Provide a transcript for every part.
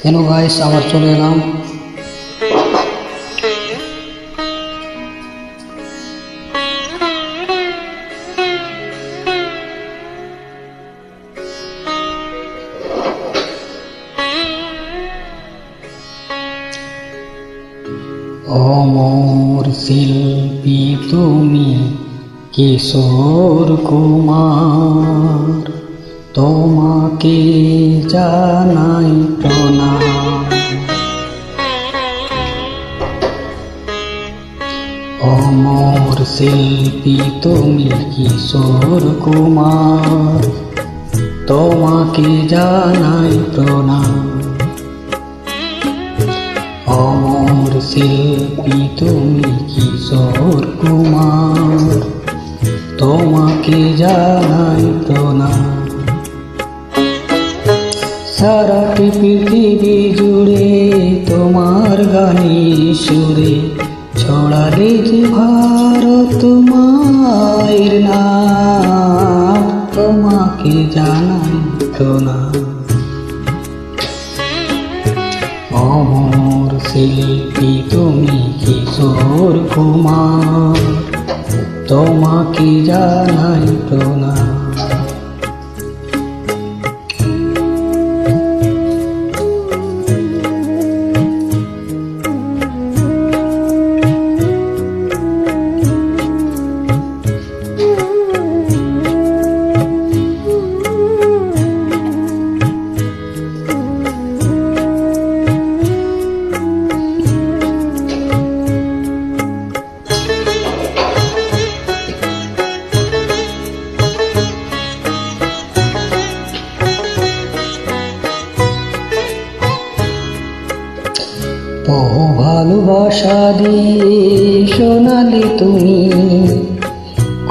কেন গাইস আবার চলে এলাম। অমর শিল্পী তুমি কিশোর কুমার, তোমাকে জানাই প্রণাম। অমর শিল্পী তুমি কিশোর কুমার, তোমাকে জানাই প্রণাম। অমর শিল্পী তুমি কিশোর কুমার, তোমাকে জানাই প্রণাম। সারাটি পৃথিবী জুড়ে তোমার গানে সুরে ছড়ালে যে ভারত মায়ের নাম, তোমাকে জানাই প্রণাম। অমর শিল্পী তুমি কিশোর কুমার, তোমাকে জানাই প্রণাম। বহু ভালোবাসা দিয়ে শোনালে তুমি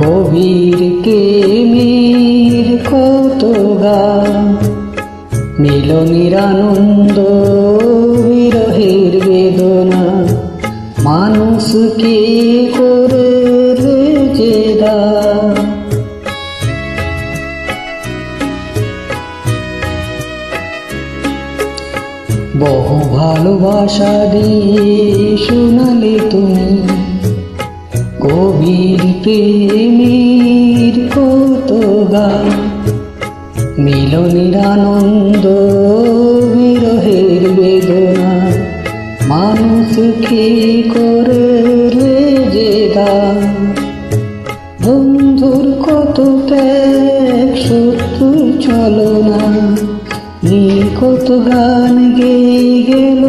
কবির প্রেমের কত গান, মিলনের আনন্দ বিরহের বেদনা, মানুষকে করে যে দান। বহু ভালোবাসা দিয়ে শোনালে তুমি কবির প্রেমের কত গান, মিলনের আনন্দ বিরহের বেদনা, মানুষকে করে যে দান। বন্ধুর কত ত্যাগ শত্রুর ছলনা, কত গান গেয়ে গেল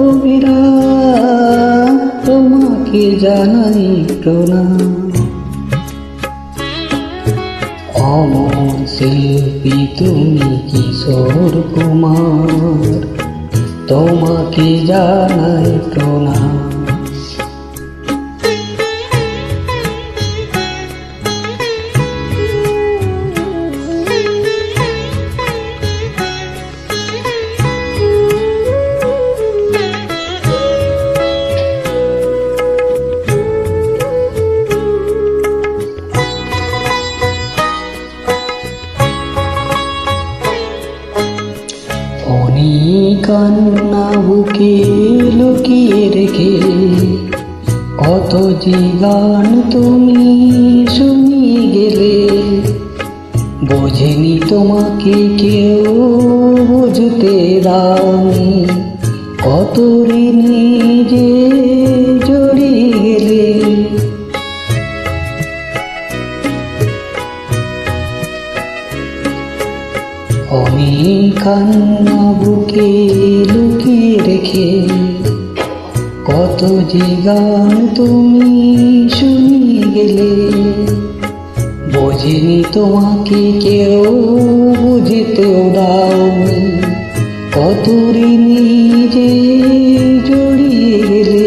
অবিরাম, তোমাকে জানাই প্রণাম। অমর শিল্পী তুমি কিশোর কুমার, তোমাকে জানাই প্রণাম। কান্না বুকে লুকিয়ে রেখে কত যে গান তুমি শুনিয়ে গেলে, বোঝেনি তোমাকে কেউ বুঝতে দাওনি, কত ঋণে যে জড়িয়ে গেলে। অনেক কান্না বুকে লুকিয়ে রেখে কত যে গান তুমি শুনিয়ে গেলে, বোঝেনি তোমাকে কেউ বুঝতেও দাওনি, কত ঋণে যে জড়িয়ে গেলে।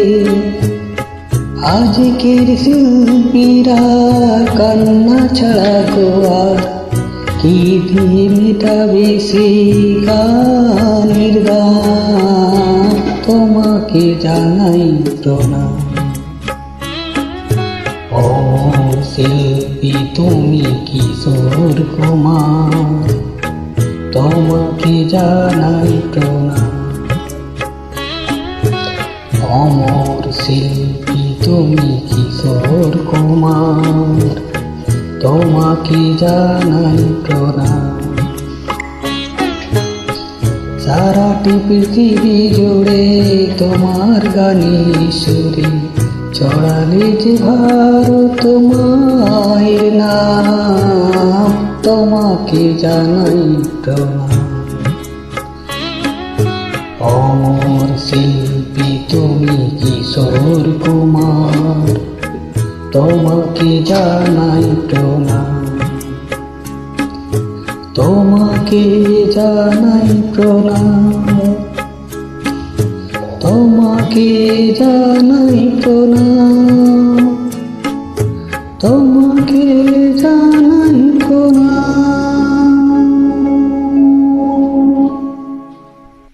আজকের শিল্পীরা কান্না ছাড়া গো আর কি দিয়ে মেটাবে সেই গানের গান, তোমাকে জানাই প্রণাম। অমর শিল্পী তুমি কিশোর কুমার, তোমাকে জানাই প্রণাম। জানাই প্রণাম। সারাটি পৃথিবী জুড়ে তোমার গানে সুরে চড়ালে যে ভারত মায়ের নাম, তোমাকে জানাই প্রণাম। অমর শিল্পী তুমি কিশোর কুমার, তোমাকে জানাই প্রণাম। তোমাকে জানাই প্রণাম, তোমাকে জানাই প্রণাম, তোমাকে জানাই প্রণাম।